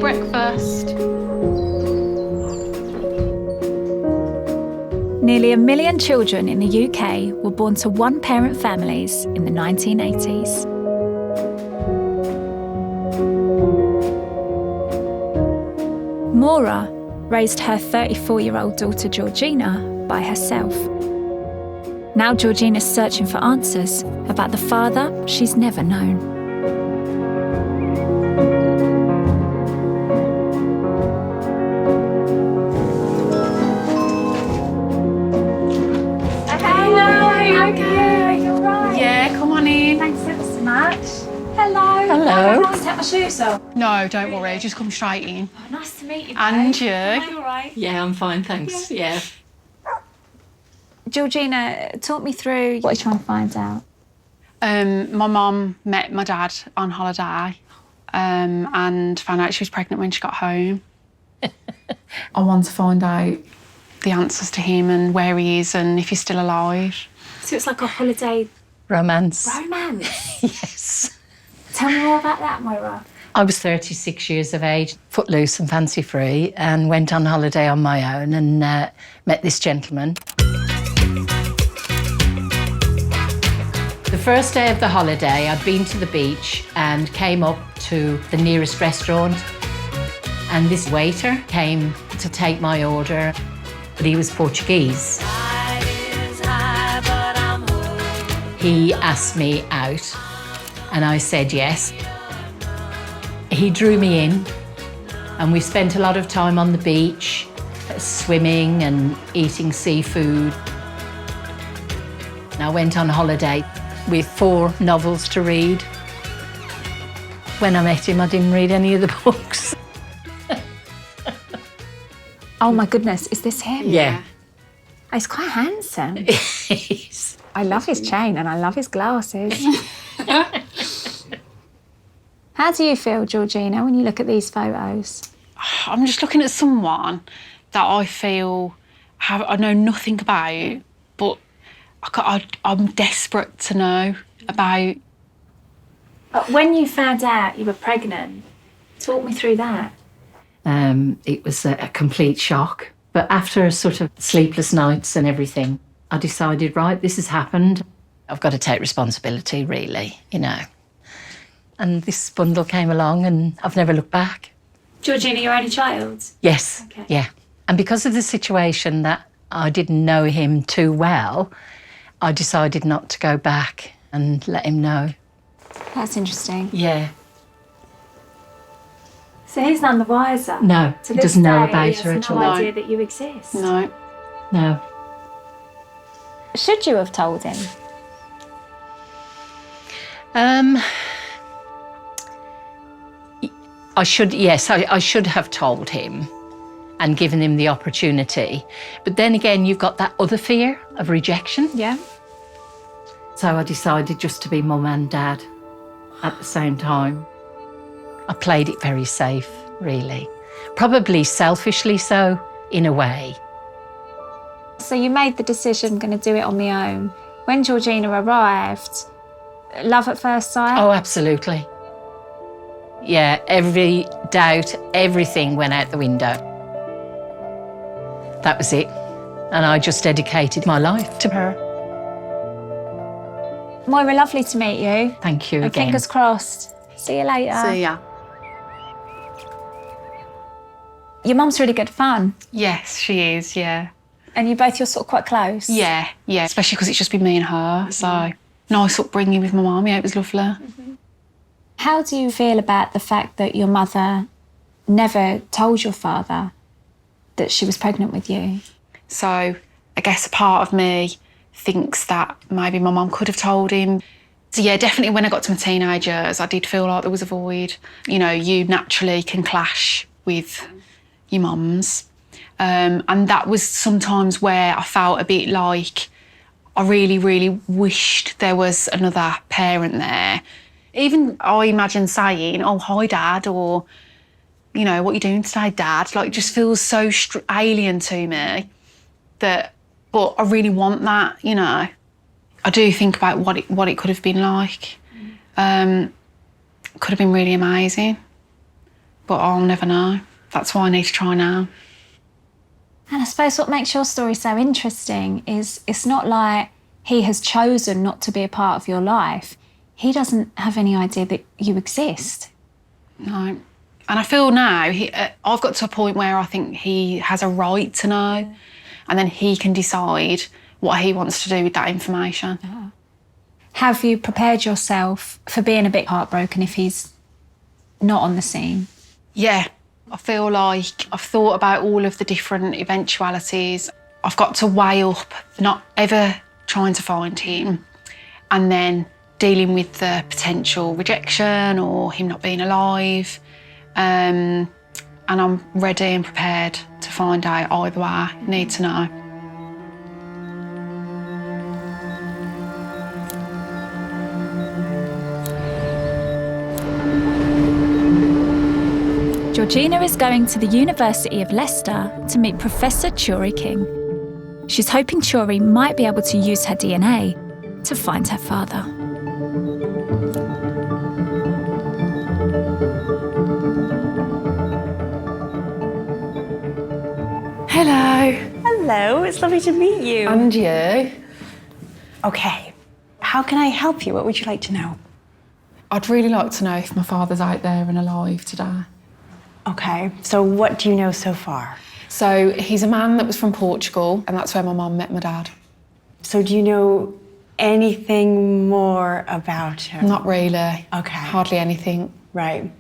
breakfast. Nearly 1 million children in the UK were born to one-parent families in the 1980s. Maura raised her 34-year-old daughter Georgina by herself. Now Georgina's searching for answers about the father she's never known. Take my shoes off. No, don't worry, just come straight in. Oh, nice to meet you, babe. And you? Am I all right? Yeah, I'm fine, thanks. Yeah. Georgina, talk me through what you're trying to find out. My mum met my dad on holiday and found out she was pregnant when she got home. I want to find out the answers to him and where he is and if he's still alive. So it's like a holiday Romance. romance? Yes. Tell me more about that, Maura. I was 36 years of age, footloose and fancy-free, and went on holiday on my own and met this gentleman. The first day of the holiday, I'd been to the beach and came up to the nearest restaurant, and this waiter came to take my order, but he was Portuguese. He asked me out, and I said yes. He drew me in, and we spent a lot of time on the beach, swimming and eating seafood. And I went on holiday with 4 novels to read. When I met him, I didn't read any of the books. Oh my goodness, is this him? Yeah. He's quite handsome. He's- I love his chain and I love his glasses. How do you feel, Georgina, when you look at these photos? I'm just looking at someone that I feel I know nothing about, but I'm desperate to know about. When you found out you were pregnant, talk me through that. It was a complete shock. But after sort of sleepless nights and everything, I decided, right, this has happened. I've got to take responsibility, really, you know. And this bundle came along and I've never looked back. Georgina, your only child? Yes, Okay. yeah. And because of the situation that I didn't know him too well, I decided not to go back and let him know. That's interesting. Yeah. So he's none the wiser? No, To he this doesn't know day, about he her has at no all. idea that you exist? No. No. Should you have told him? I should have told him and given him the opportunity. But then again, you've got that other fear of rejection. Yeah. So I decided just to be mum and dad at the same time. I played it very safe, really. Probably selfishly so, in a way. So you made the decision, going to do it on my own. When Georgina arrived, love at first sight? Oh, absolutely. Yeah, every doubt, everything went out the window. That was it. And I just dedicated my life to her. Moira, lovely to meet you. Thank you And again. fingers crossed. See you later. See ya. Your mum's really good fun. Yes, she is, yeah. And you're sort of quite close. Yeah, especially because it's just been me and her, so nice upbringing with my mum, yeah, it was lovely. How do you feel about the fact that your mother never told your father that she was pregnant with you? So I guess a part of me thinks that maybe my mum could have told him. So yeah, definitely when I got to my teenage years, I did feel like there was a void. You know, you naturally can clash with your mums. And that was sometimes where I felt a bit like I really, really wished there was another parent there. Even I imagine saying, oh, hi, Dad, or, you know, what are you doing today, Dad? Like, it just feels so alien to me that, but I really want that, you know. I do think about what it could have been like. Could have been really amazing. but I'll never know. That's why I need to try now. And I suppose what makes your story so interesting is it's not like he has chosen not to be a part of your life. He doesn't have any idea that you exist. No. And I feel now I've got to a point where I think he has a right to know, and then he can decide what he wants to do with that information. Oh. Have you prepared yourself for being a bit heartbroken if he's not on the scene? Yeah. I feel like I've thought about all of the different eventualities. I've got to weigh up not ever trying to find him and then dealing with the potential rejection or him not being alive. And I'm ready and prepared to find out either way. I need to know. Georgina is going to the University of Leicester to meet Professor Turi King. She's hoping Turi might be able to use her DNA to find her father. Hello. Hello, it's lovely to meet you. And you? Okay, how can I help you? What would you like to know? I'd really like to know if my father's out there and alive today. Okay, so what do you know so far? So he's a man that was from Portugal, and that's where my mum met my dad. So do you know anything more about him? Not really. Okay. Hardly anything. Right.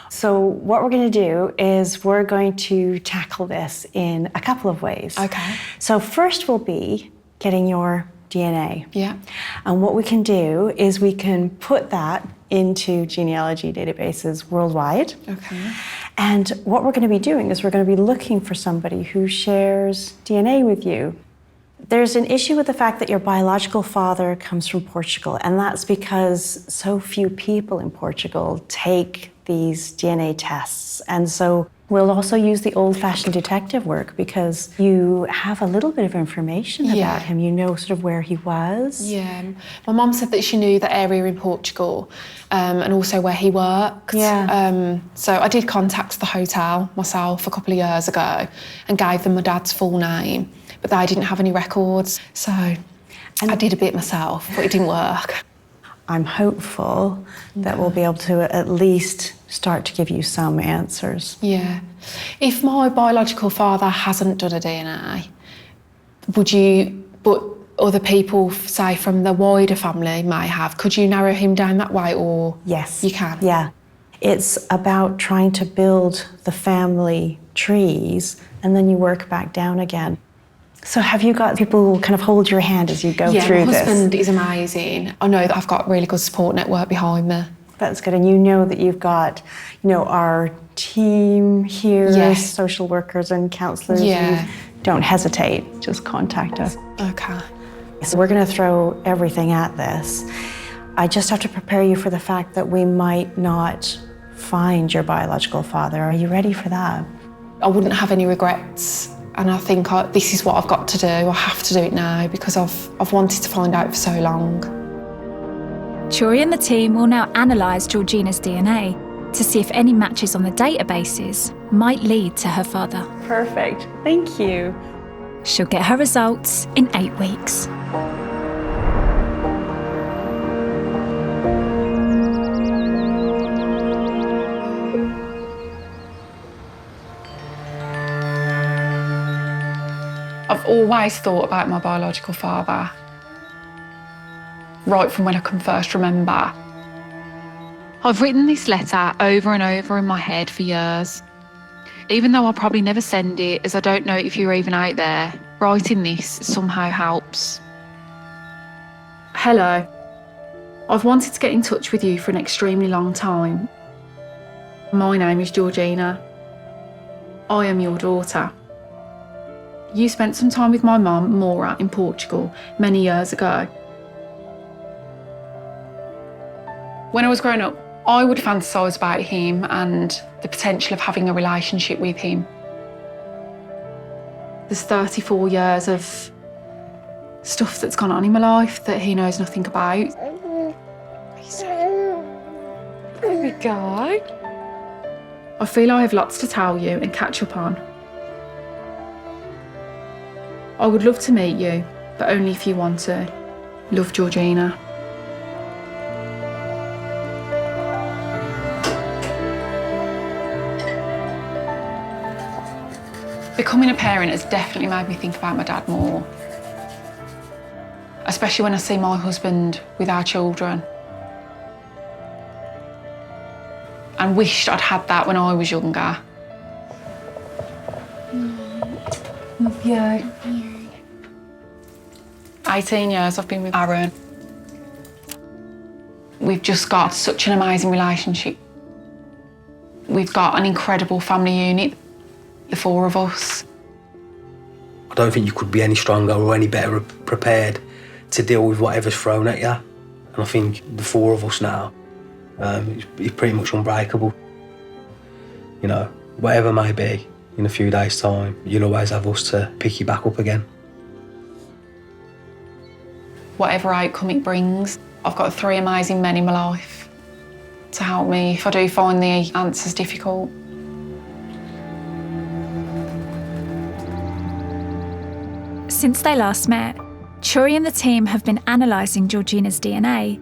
So what we're going to do is we're going to tackle this in a couple of ways. Okay. So first will be getting your DNA. Yeah. And what we can do is we can put that into genealogy databases worldwide. Okay. And what we're going to be doing is we're going to be looking for somebody who shares DNA with you. There's an issue with the fact that your biological father comes from Portugal, and that's because so few people in Portugal take these DNA tests. And so we'll also use the old-fashioned detective work because you have a little bit of information about him. You know sort of where he was. Yeah. My mum said that she knew the area in Portugal and also where he worked. Yeah. So I did contact the hotel myself a couple of years ago and gave them my dad's full name, but they didn't have any records. So I did a bit myself, but it didn't work. I'm hopeful that we'll be able to at least start to give you some answers. Yeah. If my biological father hasn't done a DNA, would you, but other people, say from the wider family, may have, could you narrow him down that way, or? Yes. You can? Yeah. It's about trying to build the family trees and then you work back down again. So have you got people who will kind of hold your hand as you go through this? Yeah, my husband is amazing. I know that I've got a really good support network behind me. That's good. And you know that you've got, our team here, Yes. social workers and counsellors. Yeah. Don't hesitate, just contact us. Okay. So we're going to throw everything at this. I just have to prepare you for the fact that we might not find your biological father. Are you ready for that? I wouldn't have any regrets. And I think this is what I've got to do. I have to do it now because I've wanted to find out for so long. Turi and the team will now analyse Georgina's DNA to see if any matches on the databases might lead to her father. Perfect. Thank you. She'll get her results in 8 weeks. I've always thought about my biological father, right from when I can first remember. I've written this letter over and over in my head for years. Even though I'll probably never send it, as I don't know if you're even out there, writing this somehow helps. Hello. I've wanted to get in touch with you for an extremely long time. My name is Georgina. I am your daughter. You spent some time with my mum, Maura, in Portugal many years ago. When I was growing up, I would fantasise about him and the potential of having a relationship with him. There's 34 years of stuff that's gone on in my life that he knows nothing about. There we go. I feel I have lots to tell you and catch up on. I would love to meet you, but only if you want to. Love, Georgina. Becoming a parent has definitely made me think about my dad more. Especially when I see my husband with our children. And wished I'd had that when I was younger. Love you. 18 years I've been with Aaron. We've just got such an amazing relationship. We've got an incredible family unit, the four of us. I don't think you could be any stronger or any better prepared to deal with whatever's thrown at you. And I think the four of us now is pretty much unbreakable. You know, whatever may be in a few days' time, you'll always have us to pick you back up again. Whatever outcome it brings, I've got 3 amazing men in my life to help me if I do find the answers difficult. Since they last met, Turi and the team have been analysing Georgina's DNA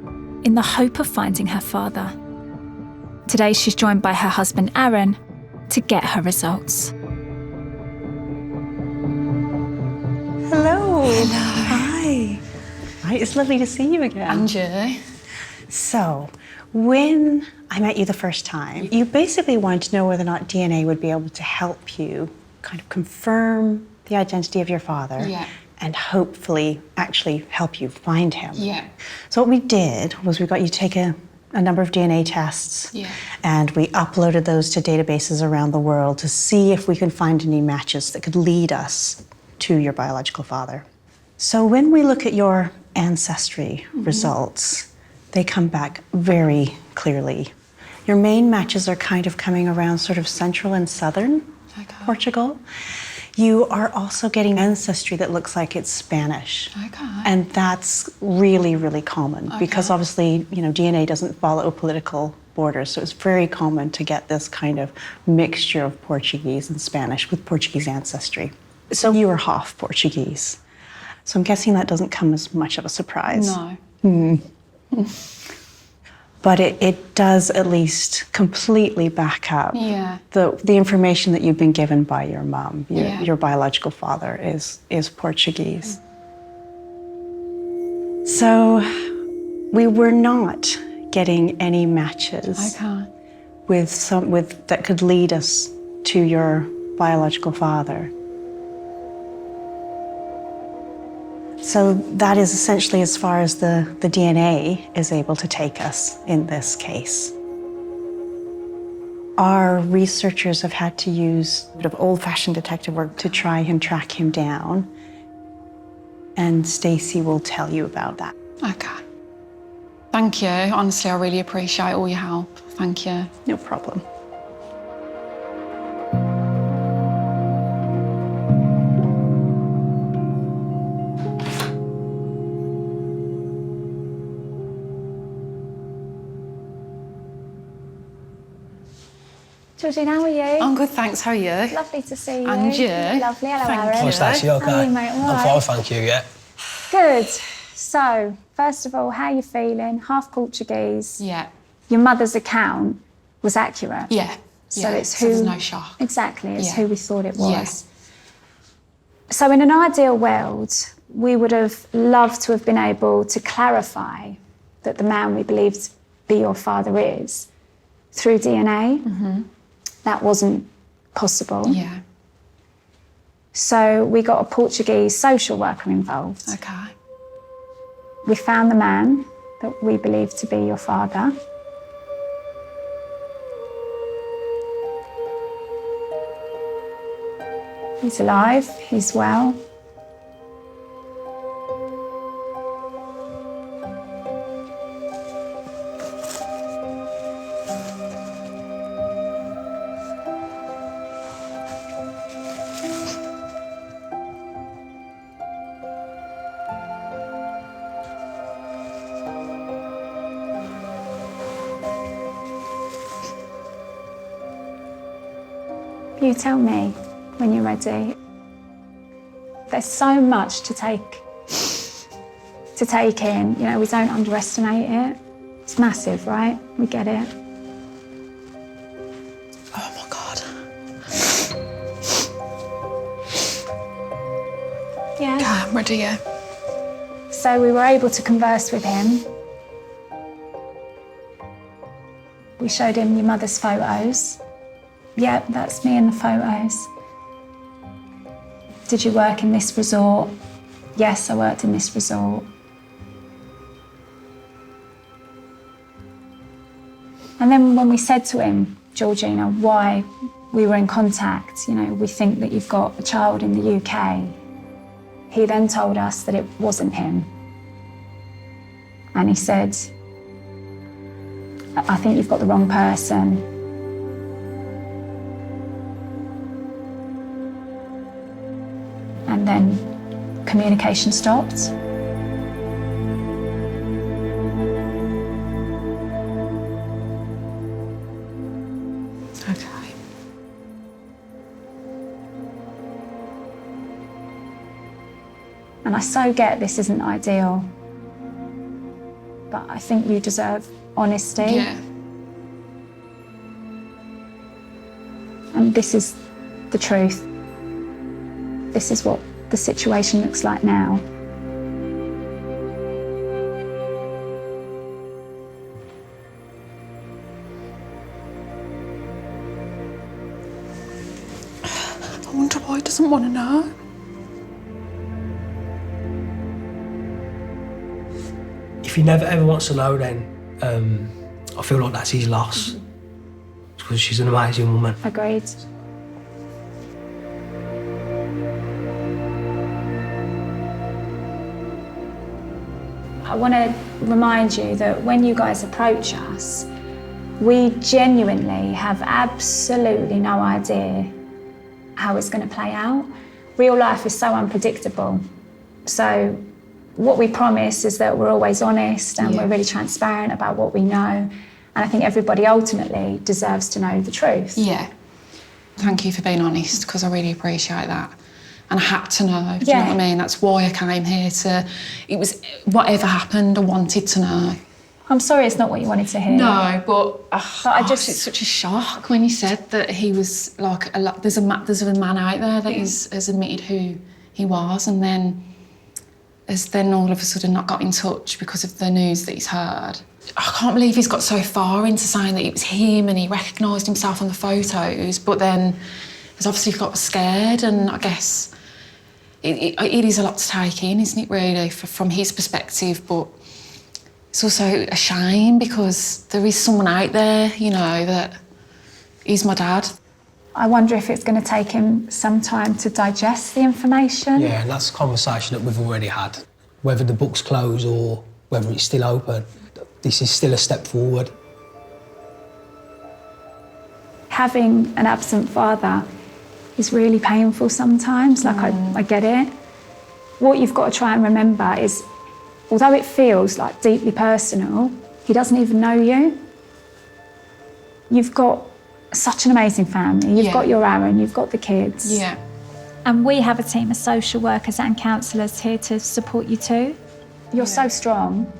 in the hope of finding her father. Today she's joined by her husband Aaron to get her results. Hello. Hi. Hi, it's lovely to see you again. And you? So, when I met you the first time, you basically wanted to know whether or not DNA would be able to help you kind of confirm the identity of your father Yeah. and hopefully actually help you find him. Yeah. So what we did was we got you to take a number of DNA tests, Yeah. and we uploaded those to databases around the world to see if we could find any matches that could lead us to your biological father. So when we look at your ancestry results, they come back very clearly. Your main matches are kind of coming around sort of central and southern Portugal. You are also getting ancestry that looks like it's Spanish. Okay. And that's really, really common because obviously, you know, DNA doesn't follow political borders. So it's very common to get this kind of mixture of Portuguese and Spanish with Portuguese ancestry. So you are half Portuguese. So I'm guessing that doesn't come as much of a surprise. No. But it does at least completely back up Yeah. the information that you've been given by your mum. Yeah. Your biological father is Portuguese. So we were not getting any matches Okay. with that could lead us to your biological father. So that is essentially as far as the DNA is able to take us in this case. Our researchers have had to use a bit of old-fashioned detective work to try and track him down. And Stacey will tell you about that. Okay. Thank you. Honestly, I really appreciate all your help. Thank you. No problem. Georgina, how are you? I'm good, thanks. How are you? Lovely to see you. And you? Lovely. Hello, Thank Aaron. you. Oh, Stacey, you okay? How are you, mate? All I'm right? fine, thank you, yeah. Good. So, first of all, how are you feeling? Half Portuguese. Yeah. Your mother's account was accurate. Yeah. So yeah. it's So who... there's no shock. Exactly, it's Yeah. who we thought it was. Yeah. So in an ideal world, we would have loved to have been able to clarify that the man we believed to be your father is through DNA. Mm-hmm. That wasn't possible. Yeah. So we got a Portuguese social worker involved. Okay. We found the man that we believed to be your father. He's alive, he's well. You tell me when you're ready. There's so much to take in. You know, we don't underestimate it. It's massive, right? We get it. Oh my God. Yeah. Okay, I'm ready, yeah. So we were able to converse with him. We showed him your mother's photos. Yep, that's me in the photos. Did you work in this resort? Yes, I worked in this resort. And then when we said to him, Georgina, why we were in contact, you know, we think that you've got a child in the UK, he then told us that it wasn't him. And he said, I think you've got the wrong person. And then communication stopped. Okay. And I so get this isn't ideal, but I think you deserve honesty. Yeah. And this is the truth. This is what the situation looks like now. I wonder why he doesn't want to know. If he never ever wants to know, then I feel like that's his loss. Because she's an amazing woman. Agreed. I want to remind you that when you guys approach us, we genuinely have absolutely no idea how it's going to play out. Real life is so unpredictable. So what we promise is that we're always honest and we're really transparent about what we know. And I think everybody ultimately deserves to know the truth. Yeah. Thank you for being honest, because I really appreciate that. And I had to know, do you know what I mean? That's why I came here to... It was... Whatever happened, I wanted to know. I'm sorry it's not what you wanted to hear. No, but I just... it's such a shock when you said that he was like... There's a man out there that has admitted who he was, and then has then all of a sudden not got in touch because of the news that he's heard. I can't believe he's got so far into saying that it was him and he recognised himself on the photos, but then has obviously got scared, and I guess it is a lot to take in, isn't it, really, from his perspective, but it's also a shame because there is someone out there, you know, that is my dad. I wonder if it's going to take him some time to digest the information. Yeah, and that's a conversation that we've already had. Whether the book's closed or whether it's still open, this is still a step forward. Having an absent father is really painful sometimes, like I get it. What you've got to try and remember is, although it feels like deeply personal, he doesn't even know you. You've got such an amazing family. You've got your Aaron, you've got the kids. Yeah. And we have a team of social workers and counsellors here to support you too. You're so strong.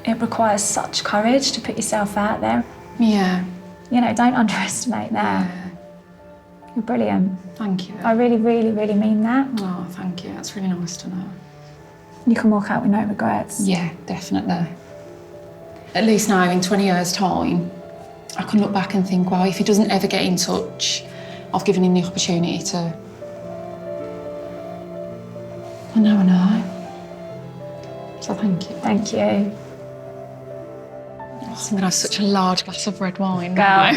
It requires such courage to put yourself out there. Yeah. You know, don't underestimate that. Yeah. You're brilliant. Thank you. I really, really, really mean that. Oh, thank you. That's really nice to know. You can walk out with no regrets. Yeah, definitely. At least now, in 20 years' time, I can look back and think, well, if he doesn't ever get in touch, I've given him the opportunity to. And now I know. So thank you. Thank you. I'm going to have such a large glass of red wine. Girl, now.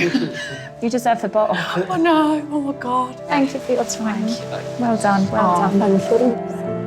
you deserve the bottle. I know. Oh, my God. Thank you for your time. Thank you. Well done, well done.